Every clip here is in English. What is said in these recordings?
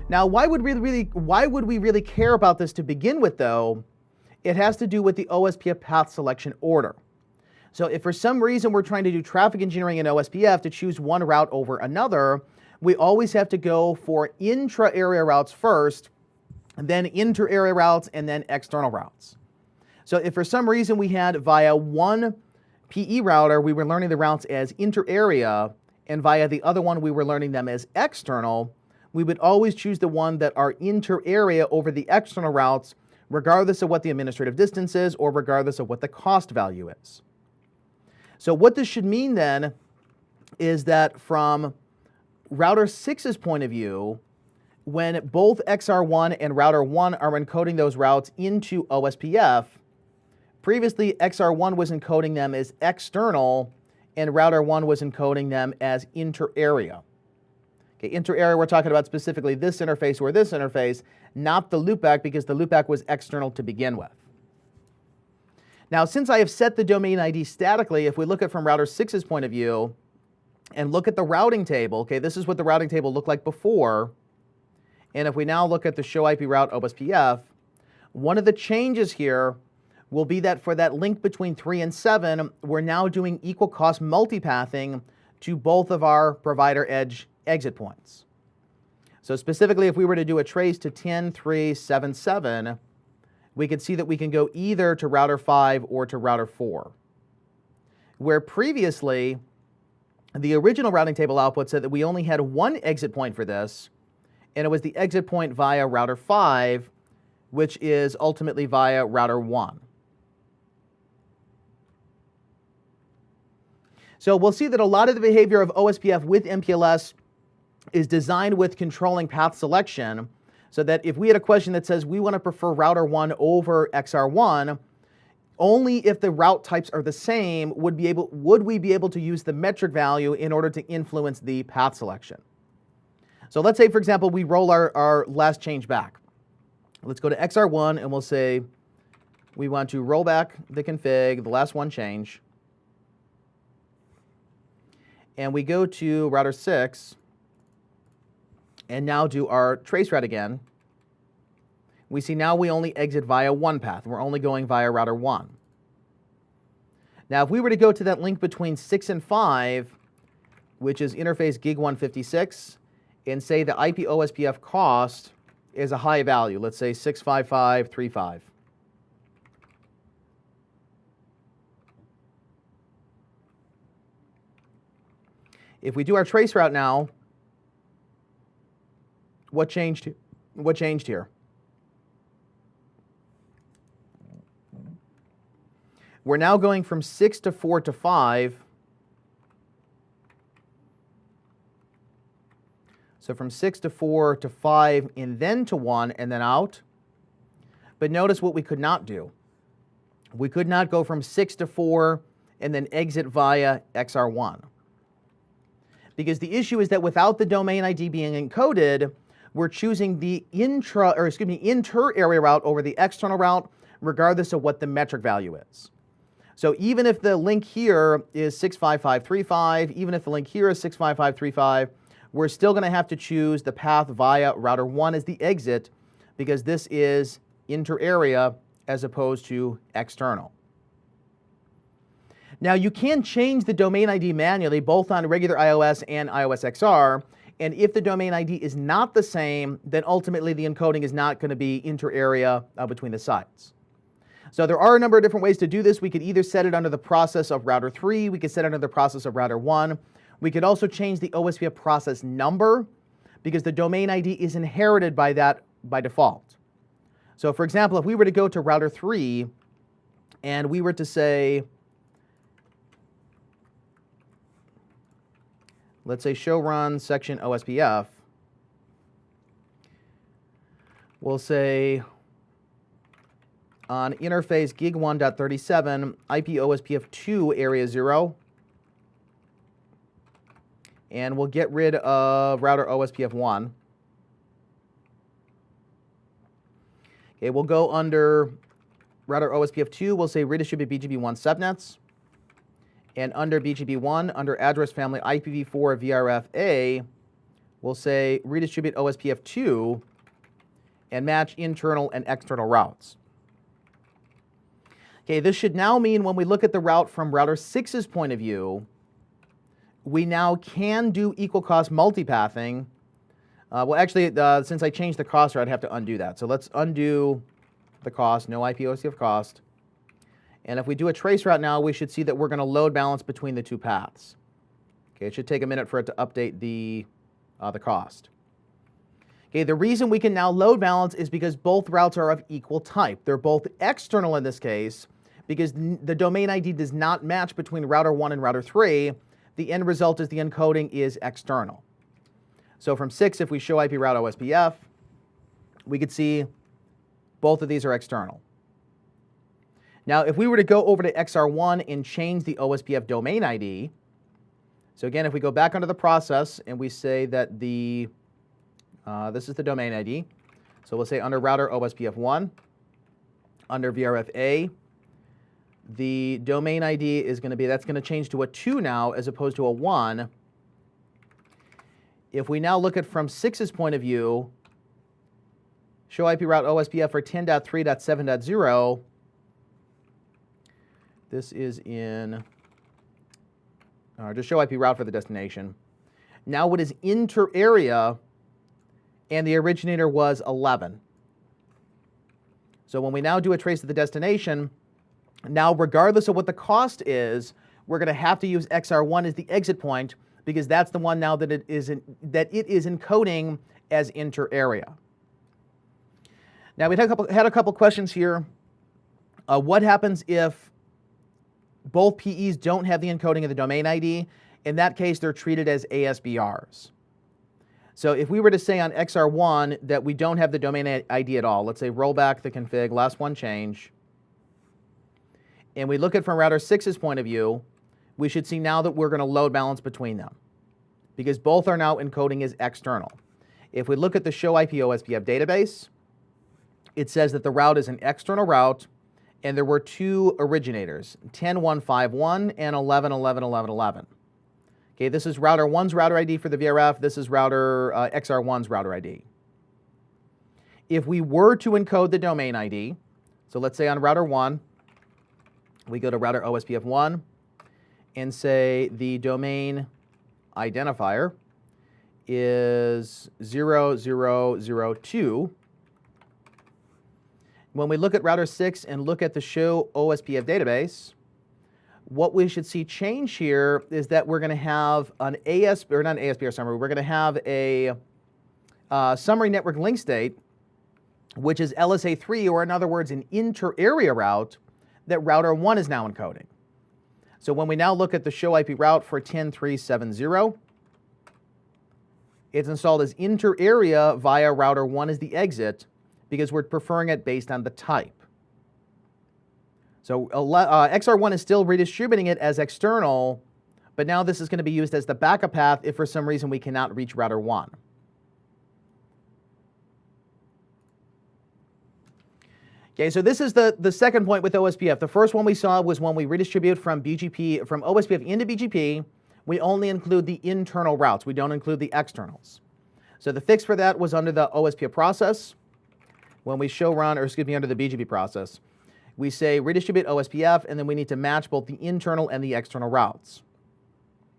Now, why would we really care about this to begin with, though? It has to do with the OSPF path selection order. So if for some reason we're trying to do traffic engineering in OSPF to choose one route over another, we always have to go for intra-area routes first, then inter-area routes, and then external routes. So if for some reason we had via one PE router, we were learning the routes as inter-area, and via the other one we were learning them as external, we would always choose the one that are inter-area over the external routes, regardless of what the administrative distance is or regardless of what the cost value is. So what this should mean then is that from router 6's point of view, when both XR1 and router 1 are encoding those routes into OSPF, previously XR1 was encoding them as external and router 1 was encoding them as inter-area. Okay, inter-area, we're talking about specifically this interface or this interface, not the loopback, because the loopback was external to begin with. Now, since I have set the domain ID statically, if we look at from router 6's point of view and look at the routing table, okay, this is what the routing table looked like before. And if we now look at the show IP route OSPF, one of the changes here will be that for that link between 3 and 7, we're now doing equal cost multipathing to both of our provider edge exit points. So specifically, if we were to do a trace to 10.3.7.7, we could see that we can go either to router 5 or to router 4. Where previously, the original routing table output said that we only had one exit point for this, and it was the exit point via router 5, which is ultimately via router 1. So we'll see that a lot of the behavior of OSPF with MPLS is designed with controlling path selection, so that if we had a question that says we want to prefer router 1 over XR1, only if the route types are the same would we be able to use the metric value in order to influence the path selection. So let's say, for example, we roll our last change back. Let's go to XR1 and we'll say we want to roll back the config, the last one change. And we go to router 6 and now do our trace route again. We see now we only exit via one path. We're only going via router 1. Now, if we were to go to that link between 6 and 5, which is interface gig 156, and say the IP OSPF cost is a high value, let's say 65535. If we do our trace route now, what changed here? We're now going from 6 to 4 to 5. So from 6 to 4 to 5 and then to 1 and then out. But notice what we could not do. We could not go from 6 to 4 and then exit via XR1. Because the issue is that without the domain ID being encoded, we're choosing the inter-area route over the external route, regardless of what the metric value is. So even if the link here is 65535, even if the link here is 65535, we're still going to have to choose the path via router 1 as the exit, because this is inter-area as opposed to external. Now, you can change the domain ID manually, both on regular iOS and iOS XR, and if the domain ID is not the same, then ultimately the encoding is not going to be inter-area between the sites. So there are a number of different ways to do this. We could either set it under the process of router 3, we could set it under the process of router 1. We could also change the OSPF process number, because the domain ID is inherited by that by default. So for example, if we were to go to router 3 and we were to say, let's say show run section OSPF, we'll say on interface gig 1.37 IP OSPF 2 area 0, and we'll get rid of router OSPF 1. Okay, we'll go under router OSPF 2, we'll say redistribute BGP1 subnets, And under BGP1, under address family IPv4 VRFA, we'll say redistribute OSPF2 and match internal and external routes. Okay, this should now mean when we look at the route from router 6's point of view, we now can do equal cost multipathing. Well, actually, since I changed the cost, I'd have to undo that. So let's undo the cost, no IP OSPF cost. And if we do a trace route now, we should see that we're going to load balance between the two paths. Okay, it should take a minute for it to update the cost. Okay, the reason we can now load balance is because both routes are of equal type. They're both external in this case because the domain ID does not match between router 1 and router 3. The end result is the encoding is external. So from 6, if we show IP route OSPF, we could see both of these are external. Now, if we were to go over to XR1 and change the OSPF domain ID, so again, if we go back under the process and we say that this is the domain ID, so we'll say under router OSPF1, under VRFA, the domain ID is going to be, that's going to change to a 2 now as opposed to a 1. If we now look at from 6's point of view, show IP route OSPF for 10.3.7.0, this is in, just show IP route for the destination. Now what is inter-area, and the originator was 11. So when we now do a trace of the destination, now regardless of what the cost is, we're going to have to use XR1 as the exit point because that's the one now that it is encoding as inter-area. Now we had a couple questions here. What happens if both PEs don't have the encoding of the domain ID? In that case, they're treated as ASBRs. So if we were to say on XR1 that we don't have the domain ID at all, let's say roll back the config, last one change, and we look at from router 6's point of view, we should see now that we're going to load balance between them because both are now encoding as external. If we look at the show IP OSPF database, it says that the route is an external route and there were 2 originators, 10.151 and 11.11.11.11. Okay, this is router 1's router ID for the VRF. This is router XR1's router ID. If we were to encode the domain ID, so let's say on router 1, we go to router OSPF1 and say the domain identifier is 0002. When we look at router 6 and look at the show OSPF database, what we should see change here is that we're going to have an ASBR summary. We're going to have a summary network link state, which is LSA3, or in other words, an inter-area route that router 1 is now encoding. So when we now look at the show IP route for 10.3.7.0, it's installed as inter-area via router 1 as the exit because we're preferring it based on the type. So XR1 is still redistributing it as external, but now this is going to be used as the backup path if for some reason we cannot reach router 1. Okay, so this is the second point with OSPF. The first one we saw was when we redistribute from OSPF into BGP, we only include the internal routes. We don't include the externals. So the fix for that was under the OSPF process. When we show run, or excuse me, under the BGP process, we say redistribute OSPF, and then we need to match both the internal and the external routes.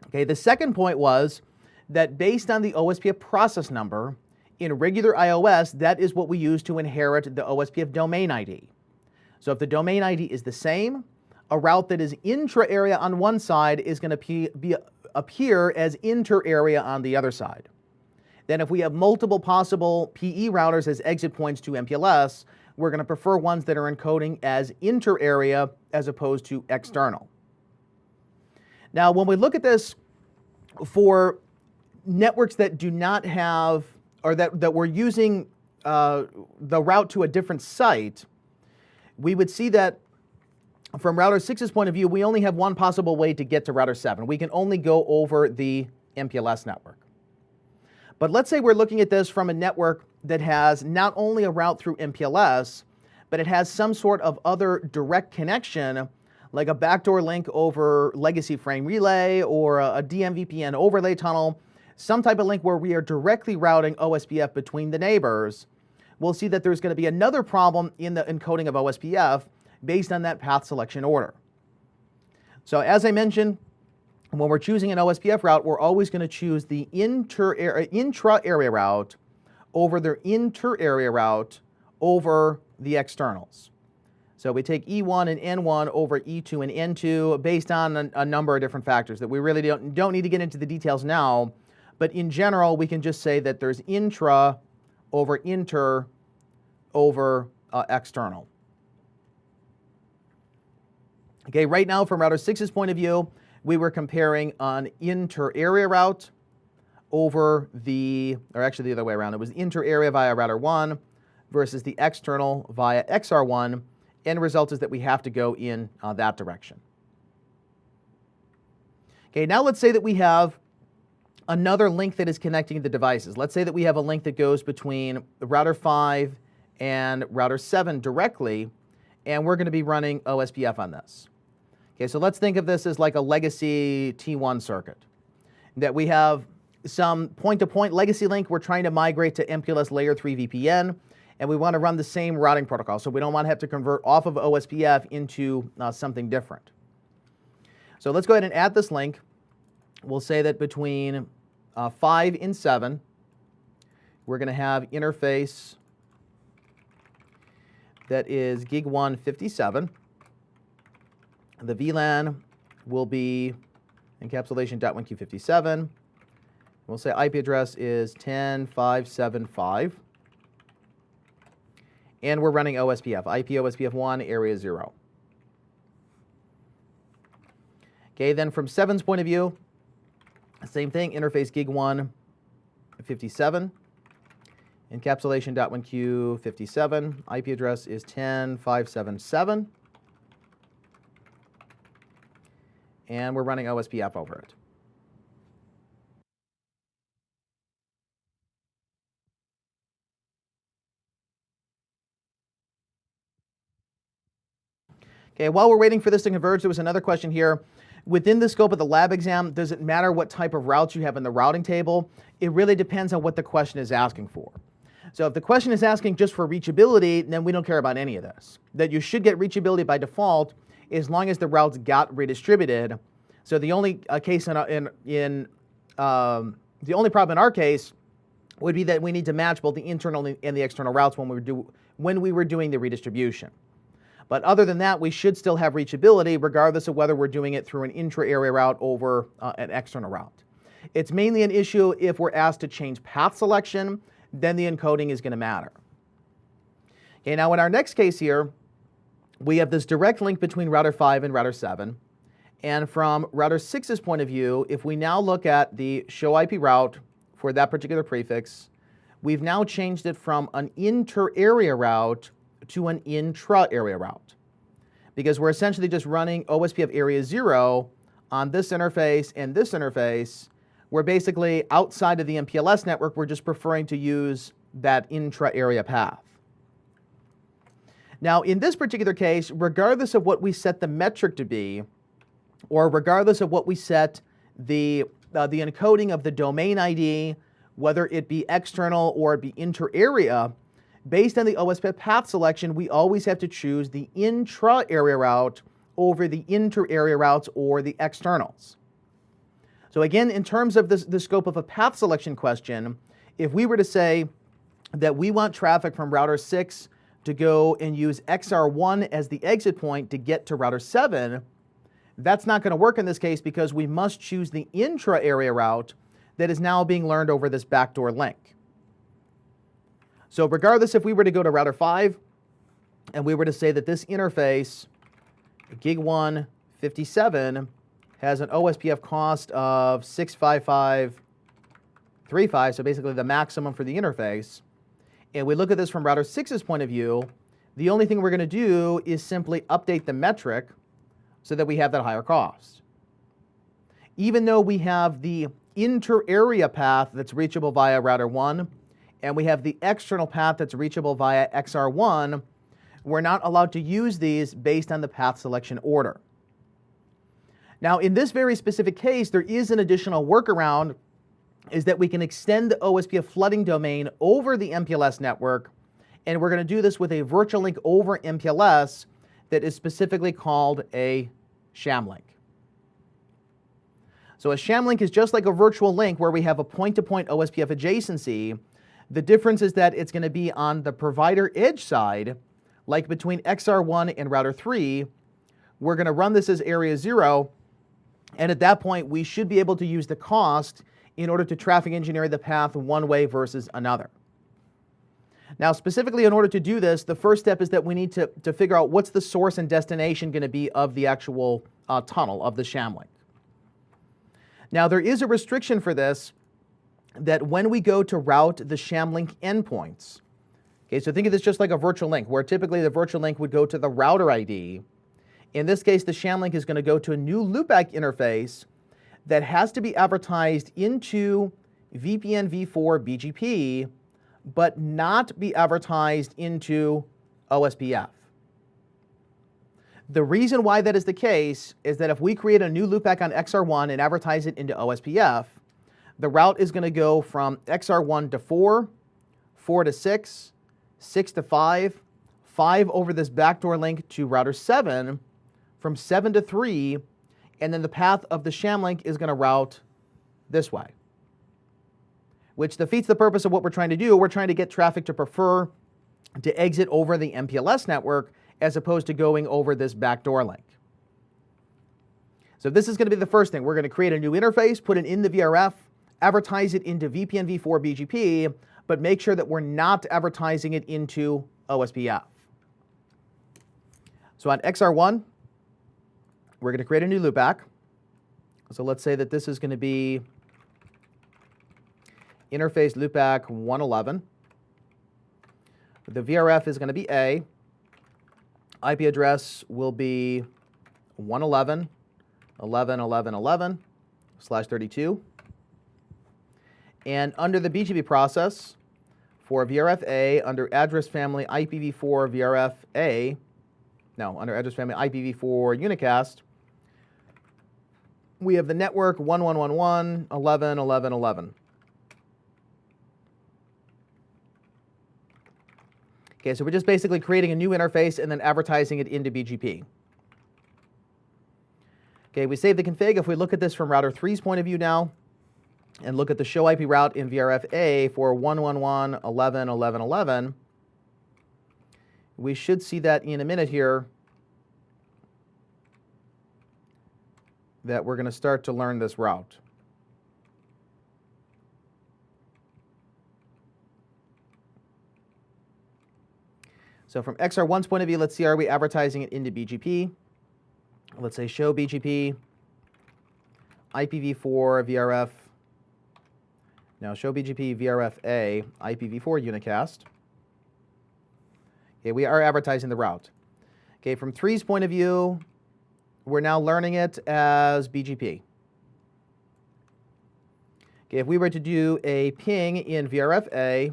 Okay, the second point was that based on the OSPF process number, in regular iOS, that is what we use to inherit the OSPF domain ID. So if the domain ID is the same, a route that is intra-area on one side is going to appear as inter-area on the other side. Then if we have multiple possible PE routers as exit points to MPLS, we're going to prefer ones that are encoding as inter-area as opposed to external. Now, when we look at this for networks that do not have, or that we're using the route to a different site, we would see that from router 6's point of view, we only have one possible way to get to router 7. We can only go over the MPLS network. But let's say we're looking at this from a network that has not only a route through MPLS, but it has some sort of other direct connection, like a backdoor link over legacy frame relay or a DMVPN overlay tunnel, some type of link where we are directly routing OSPF between the neighbors, we'll see that there's going to be another problem in the encoding of OSPF based on that path selection order. So as I mentioned, when we're choosing an OSPF route, we're always going to choose the intra-area route over the inter-area route over the externals. So we take E1 and N1 over E2 and N2 based on a number of different factors that we really don't need to get into the details now. But in general, we can just say that there's intra over inter over external. Okay, right now from router 6's point of view, we were comparing an inter-area route over or actually the other way around. It was inter-area via router 1 versus the external via XR1. End result is that we have to go in that direction. Okay, now let's say that we have another link that is connecting the devices. Let's say that we have a link that goes between router 5 and router 7 directly, and we're going to be running OSPF on this. Okay, so let's think of this as like a legacy T1 circuit. That we have some point-to-point legacy link we're trying to migrate to MPLS layer 3 VPN, and we want to run the same routing protocol, so we don't want to have to convert off of OSPF into something different. So let's go ahead and add this link. We'll say that between 5 and 7, we're going to have interface that is gig 1 57. The VLAN will be encapsulation.1Q57. We'll say IP address is 10.575. And we're running OSPF, IP OSPF 1, area 0. Okay, then from 7's point of view, same thing, interface gig 1 57. Encapsulation.1Q57. IP address is 10.577. And we're running OSPF over it. Okay, while we're waiting for this to converge, there was another question here. Within the scope of the lab exam, does it matter what type of routes you have in the routing table? It really depends on what the question is asking for. So if the question is asking just for reachability, then we don't care about any of this. That you should get reachability by default as long as the routes got redistributed. So the only case the only problem in our case would be that we need to match both the internal and the external routes when we were doing the redistribution. But other than that, we should still have reachability regardless of whether we're doing it through an intra-area route over an external route. It's mainly an issue if we're asked to change path selection, then the encoding is going to matter. Okay, now in our next case here, we have this direct link between router 5 and router 7. And from router 6's point of view, if we now look at the show IP route for that particular prefix, we've now changed it from an inter-area route to an intra-area route. Because we're essentially just running OSPF area 0 on this interface and this interface. We're basically outside of the MPLS network, we're just preferring to use that intra-area path. Now in this particular case, regardless of what we set the metric to be, or regardless of what we set the encoding of the domain ID, whether it be external or it be inter-area, based on the OSPF path selection, we always have to choose the intra-area route over the inter-area routes or the externals. So again, in terms of the scope of a path selection question, if we were to say that we want traffic from router 6 to go and use XR1 as the exit point to get to router 7, that's not going to work in this case because we must choose the intra-area route that is now being learned over this backdoor link. So regardless if we were to go to router 5 and we were to say that this interface, gig 1 57, has an OSPF cost of 65535, so basically the maximum for the interface, and we look at this from router 6's point of view, the only thing we're going to do is simply update the metric so that we have that higher cost. Even though we have the inter-area path that's reachable via router 1, and we have the external path that's reachable via XR1, we're not allowed to use these based on the path selection order. Now, in this very specific case, there is an additional workaround, is that we can extend the OSPF flooding domain over the MPLS network, and we're going to do this with a virtual link over MPLS that is specifically called a sham link. So a sham link is just like a virtual link where we have a point-to-point OSPF adjacency. The difference is that it's going to be on the provider edge side, like between XR1 and router 3. We're going to run this as area 0, and at that point we should be able to use the cost in order to traffic engineer the path one way versus another. Now, specifically in order to do this, the first step is that we need to figure out what's the source and destination going to be of the actual tunnel of the sham link. Now, there is a restriction for this, that when we go to route the sham link endpoints, okay, so think of this just like a virtual link, where typically the virtual link would go to the router ID. In this case, the sham link is going to go to a new loopback interface that has to be advertised into VPN v4 BGP, but not be advertised into OSPF. The reason why that is the case is that if we create a new loopback on XR1 and advertise it into OSPF, the route is going to go from XR1 to 4, 4 to 6, 6 to 5, 5 over this backdoor link to router 7, from 7 to 3, and then the path of the sham link is going to route this way, which defeats the purpose of what we're trying to do. We're trying to get traffic to prefer to exit over the MPLS network as opposed to going over this backdoor link. So this is going to be the first thing. We're going to create a new interface, put it in the VRF, advertise it into VPN v4 BGP, but make sure that we're not advertising it into OSPF. So on XR1, we're going to create a new loopback. So let's say that this is going to be interface loopback 111. The VRF is going to be A. IP address will be 111.11.11.11/32. And under the BGP process, for VRF-A, under address family IPv4 VRF-A, under address family IPv4 unicast, we have the network 1111.11.11.11. Okay, so we're just basically creating a new interface and then advertising it into BGP. Okay, we save the config. If we look at this from router 3's point of view now, and look at the show IP route in VRF-A for 111.11.11.11, we should see that in a minute here, that we're going to start to learn this route. So from XR1's point of view, let's see, are we advertising it into BGP? Let's say show BGP, IPv4 VRF. Now show BGP VRF-A, IPv4 unicast. Okay, we are advertising the route. Okay, from 3's point of view, we're now learning it as BGP. Okay, if we were to do a ping in VRF-A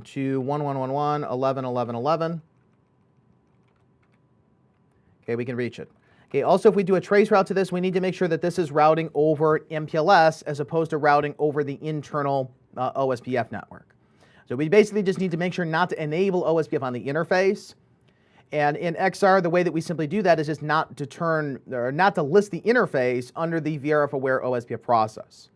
to 1111.11.11.11, okay, we can reach it. Okay, also if we do a trace route to this, we need to make sure that this is routing over MPLS as opposed to routing over the internal OSPF network. So we basically just need to make sure not to enable OSPF on the interface. And in XR, the way that we simply do that is just not to list the interface under the VRF aware OSPF process.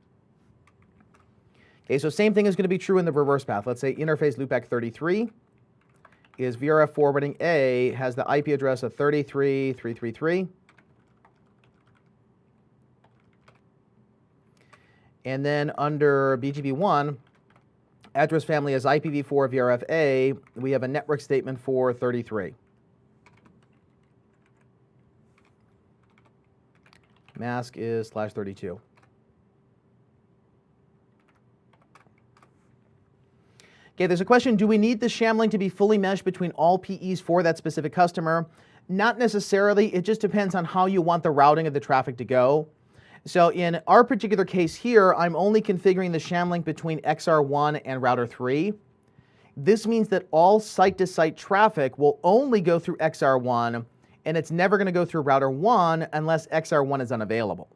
Okay, so same thing is going to be true in the reverse path. Let's say interface loopback 33 is VRF forwarding A has the IP address of 33.333. And then under BGP1, address family as IPv4 VRF-A, we have a network statement for 33. Mask is /32. Okay, there's a question, do we need the sham link to be fully meshed between all PEs for that specific customer? Not necessarily, it just depends on how you want the routing of the traffic to go. So in our particular case here, I'm only configuring the sham link between XR1 and router 3. This means that all site-to-site traffic will only go through XR1 and it's never going to go through router 1 unless XR1 is unavailable.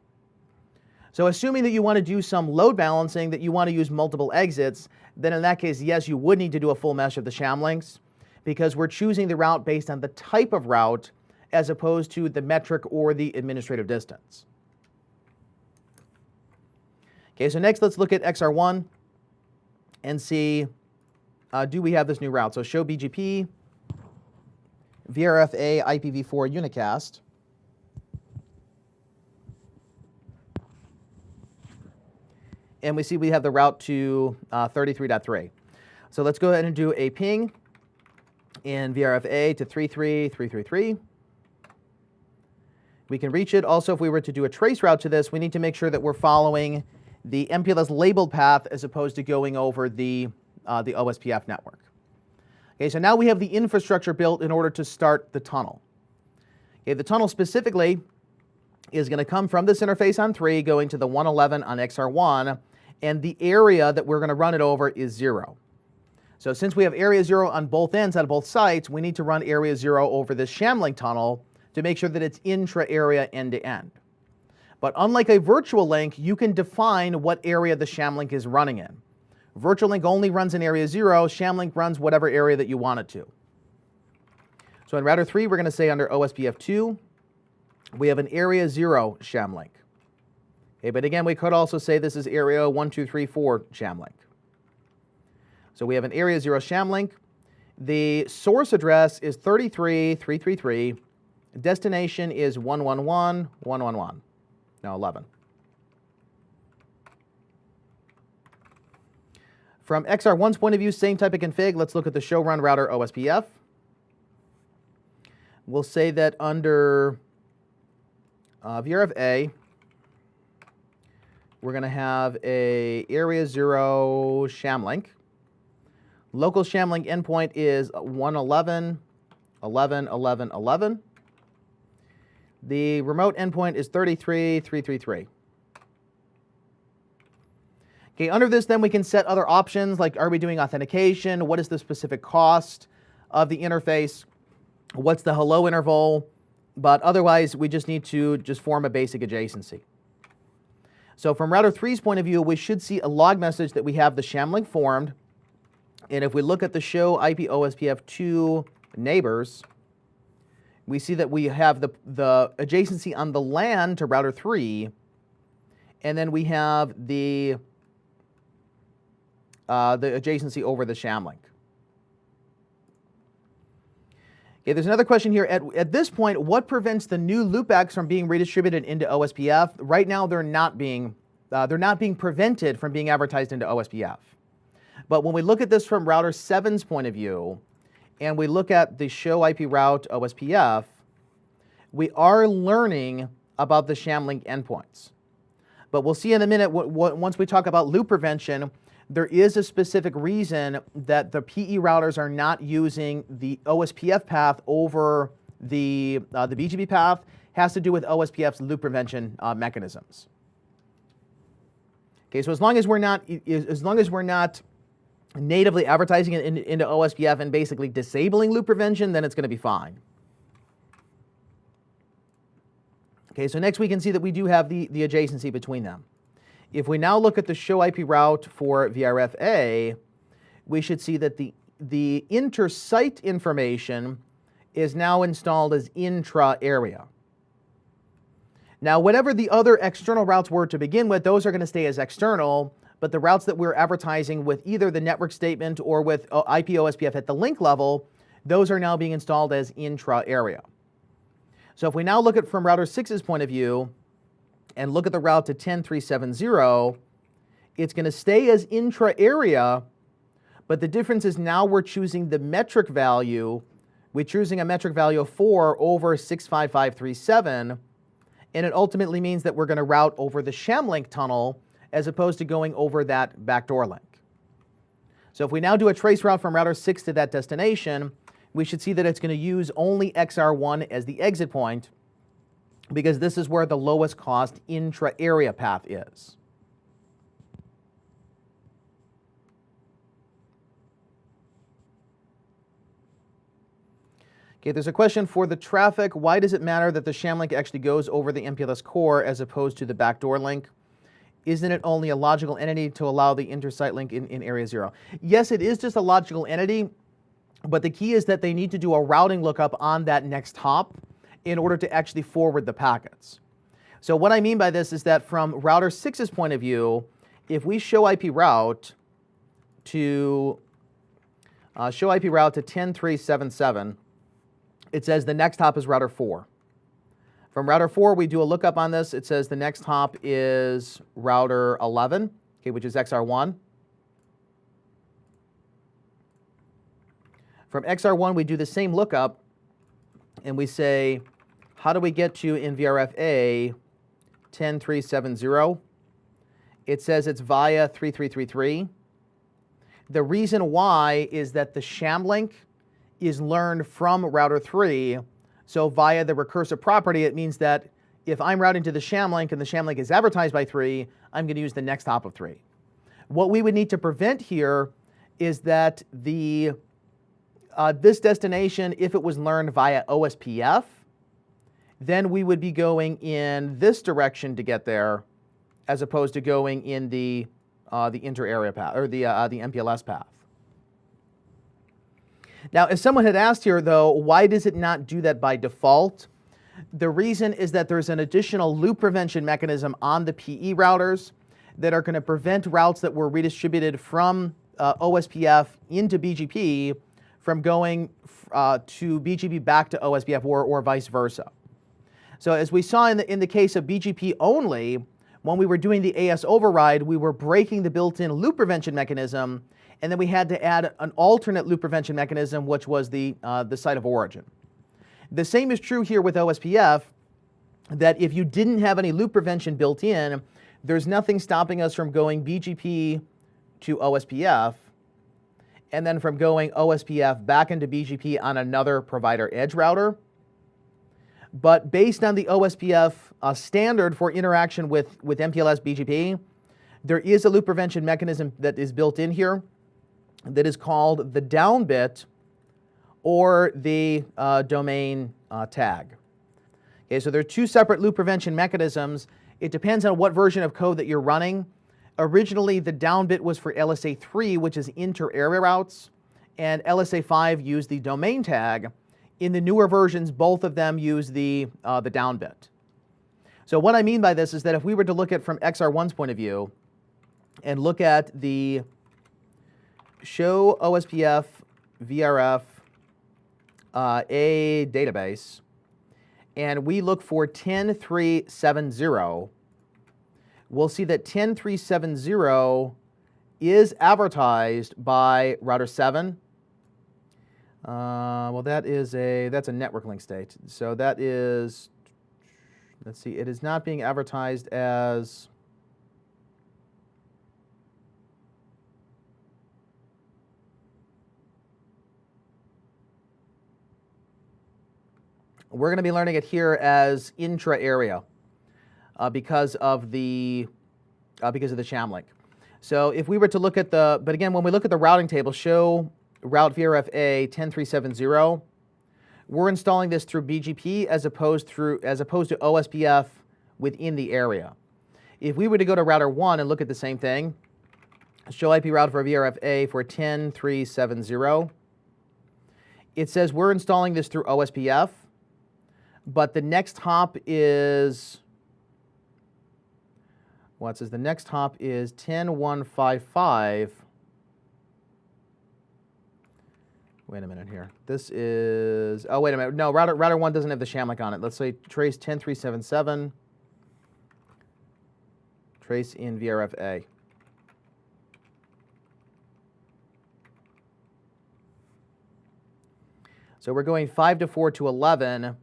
So assuming that you want to do some load balancing, that you want to use multiple exits, then in that case, yes, you would need to do a full mesh of the sham links, because we're choosing the route based on the type of route as opposed to the metric or the administrative distance. Okay, so next let's look at XR1 and see, do we have this new route? So show BGP, VRFA, IPv4 unicast. And we see we have the route to 33.3. So let's go ahead and do a ping in VRFA to 33.333. We can reach it. Also, if we were to do a trace route to this, we need to make sure that we're following the MPLS labeled path as opposed to going over the OSPF network. Okay, so now we have the infrastructure built in order to start the tunnel. Okay, the tunnel specifically is going to come from this interface on 3 going to the 111 on XR1, and the area that we're going to run it over is 0. So since we have area 0 on both ends on both sites, we need to run area 0 over this sham link tunnel to make sure that it's intra-area end-to-end. But unlike a virtual link, you can define what area the sham link is running in. Virtual link only runs in area 0, sham link runs whatever area that you want it to. So in router 3, we're going to say under OSPF 2, we have an area 0 sham link. Okay, but again, we could also say this is area 1234 sham link. So we have an area 0 sham link. The source address is 33.333. Destination is 111.111. No, 11. From XR1's point of view, same type of config. Let's look at the show run router OSPF. We'll say that under VRFA, we're going to have a area 0 sham link. Local sham link endpoint is 111.11.11.11. The remote endpoint is 33.333. Okay, under this then we can set other options like, are we doing authentication? What is the specific cost of the interface? What's the hello interval? But otherwise we just need to form a basic adjacency. So from router 3's point of view, we should see a log message that we have the sham link formed. And if we look at the show IP OSPF 2 neighbors, we see that we have the adjacency on the LAN to router 3, and then we have the adjacency over the sham link. Okay, there's another question here. At this point, what prevents the new loopbacks from being redistributed into OSPF? Right now, they're not being prevented from being advertised into OSPF. But when we look at this from router 7's point of view, and we look at the show IP route OSPF, we are learning about the sham link endpoints. But we'll see in a minute, once we talk about loop prevention, there is a specific reason that the PE routers are not using the OSPF path over the BGP path. Has to do with OSPF's loop prevention mechanisms. Okay, so as long as we're not natively advertising it into OSPF and basically disabling loop prevention, then it's going to be fine. Okay, so next we can see that we do have the adjacency between them. If we now look at the show IP route for VRFA, we should see that the inter-site information is now installed as intra-area. Now, whatever the other external routes were to begin with, those are going to stay as external, but the routes that we're advertising with either the network statement or with IP OSPF at the link level, those are now being installed as intra-area. So if we now look at from router 6's point of view and look at the route to 10.370, it's going to stay as intra-area, but the difference is now we're choosing the metric value. We're choosing a metric value of 4 over 65537, and it ultimately means that we're going to route over the sham link tunnel as opposed to going over that backdoor link. So if we now do a trace route from router 6 to that destination, we should see that it's going to use only XR1 as the exit point, because this is where the lowest cost intra-area path is. Okay, there's a question for the traffic. Why does it matter that the sham link actually goes over the MPLS core as opposed to the backdoor link? Isn't it only a logical entity to allow the intersite link in area 0? Yes, it is just a logical entity, but the key is that they need to do a routing lookup on that next hop in order to actually forward the packets. So what I mean by this is that from router 6's point of view, if we show IP route to 10377, it says the next hop is router 4. From router 4, we do a lookup on this. It says the next hop is router 11, okay, which is XR1. From XR1, we do the same lookup, and we say, how do we get to in VRFA 10370? It says it's via 3333. The reason why is that the sham link is learned from router 3. So via the recursive property, it means that if I'm routing to the sham link and the sham link is advertised by 3, I'm going to use the next hop of 3. What we would need to prevent here is that this destination, if it was learned via OSPF, then we would be going in this direction to get there, as opposed to going in the inter-area path, or the MPLS path. Now, if someone had asked here, though, why does it not do that by default? The reason is that there's an additional loop prevention mechanism on the PE routers that are going to prevent routes that were redistributed from OSPF into BGP from going to BGP back to OSPF or vice versa. So as we saw in the case of BGP only, when we were doing the AS override, we were breaking the built-in loop prevention mechanism, and then we had to add an alternate loop prevention mechanism, which was the site of origin. The same is true here with OSPF, that if you didn't have any loop prevention built in, there's nothing stopping us from going BGP to OSPF, and then from going OSPF back into BGP on another provider edge router. But based on the OSPF standard for interaction with MPLS BGP, there is a loop prevention mechanism that is built in here that is called the down bit or the domain tag. Okay, so there are two separate loop prevention mechanisms. It depends on what version of code that you're running. Originally, the down bit was for LSA 3, which is inter-area routes, and LSA 5 used the domain tag. In the newer versions, both of them use the down bit. So what I mean by this is that if we were to look at from XR1's point of view and look at the show OSPF VRF a database, and we look for 10370, we'll see that 10370 is advertised by router 7. Well, that's a network link state. So that is, let's see, it is not being advertised as, we're going to be learning it here as intra-area because of the sham link. So if we were to look at but again, when we look at the routing table, show route VRFA 10370, we're installing this through BGP as opposed to OSPF within the area. If we were to go to router 1 and look at the same thing, show IP route for VRFA for 10370, it says we're installing this through OSPF, but the next hop is, well, it says the next hop is 10155. Wait a minute here. This is, oh, wait a minute. No, router 1 doesn't have the sham link on it. Let's say trace 10377, trace in VRFA. So we're going 5 to 4 to 11.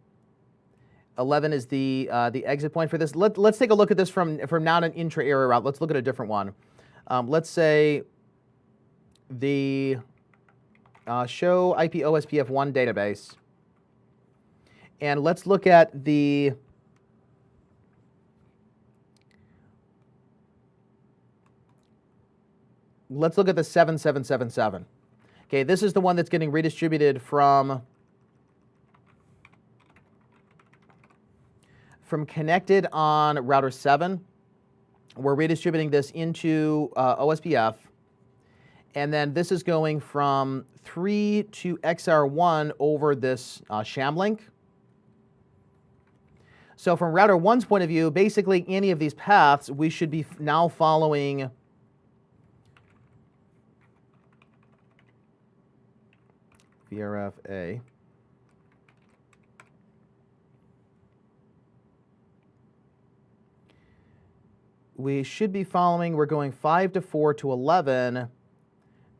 11 is the exit point for this. Let's take a look at this from not an intra-area route. Let's look at a different one. Let's say the show IP OSPF 1 database, and let's look at the let's look at the 7777. Okay, this is the one that's getting redistributed from from connected on router 7. We're redistributing this into OSPF. And then this is going from 3 to XR1 over this sham link. So from router 1's point of view, basically any of these paths, we should be now following VRFA. We should be following, we're going 5 to 4 to 11,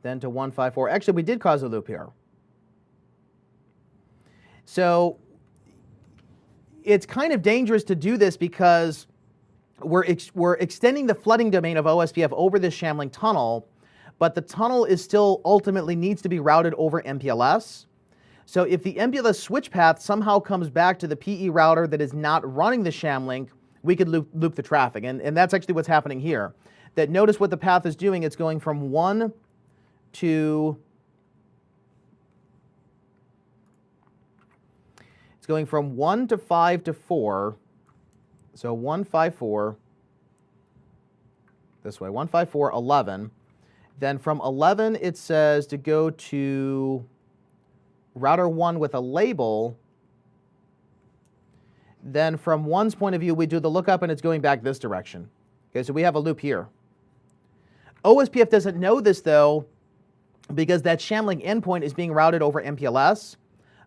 then to 1, 5, 4. Actually, we did cause a loop here. So it's kind of dangerous to do this because we're extending the flooding domain of OSPF over this sham link tunnel, but the tunnel is still ultimately needs to be routed over MPLS. So if the MPLS switch path somehow comes back to the PE router that is not running the sham link, we could loop the traffic. And that's actually what's happening here. That notice what the path is doing. It's going from 1 to... It's going from 1 to 5 to 4. So 1, 5, 4. This way. 1, 5, 4, 11. Then from 11, it says to go to router 1 with a label. Then from 1's point of view, we do the lookup and it's going back this direction. Okay, so we have a loop here. OSPF doesn't know this though, because that sham link endpoint is being routed over MPLS,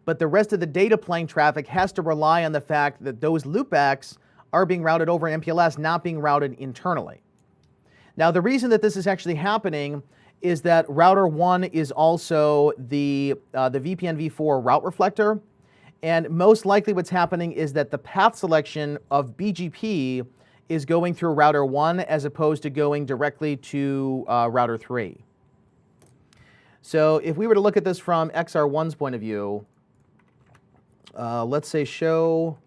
but the rest of the data plane traffic has to rely on the fact that those loopbacks are being routed over MPLS, not being routed internally. Now, the reason that this is actually happening is that router 1 is also the VPN v4 route reflector. And most likely what's happening is that the path selection of BGP is going through router 1 as opposed to going directly to router 3. So if we were to look at this from XR1's point of view, let's say show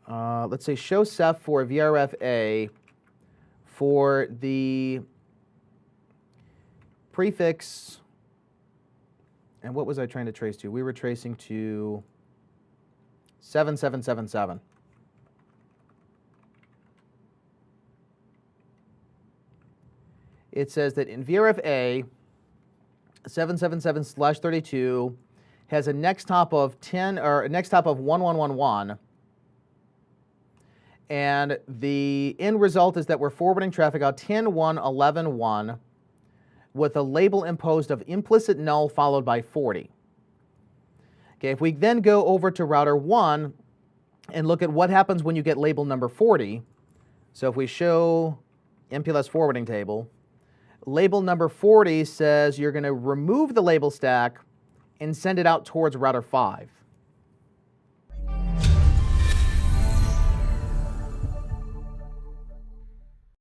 Ceph for VRFA for the prefix. And what was I trying to trace to? We were tracing to 7777. It says that in VRFA, 777/32 has a next hop of 10 or a next hop of 1111. And the end result is that we're forwarding traffic out 10.1.11.1 with a label imposed of implicit null followed by 40. Okay, if we then go over to router 1 and look at what happens when you get label number 40, so if we show MPLS forwarding table, label number 40 says you're going to remove the label stack and send it out towards router 5.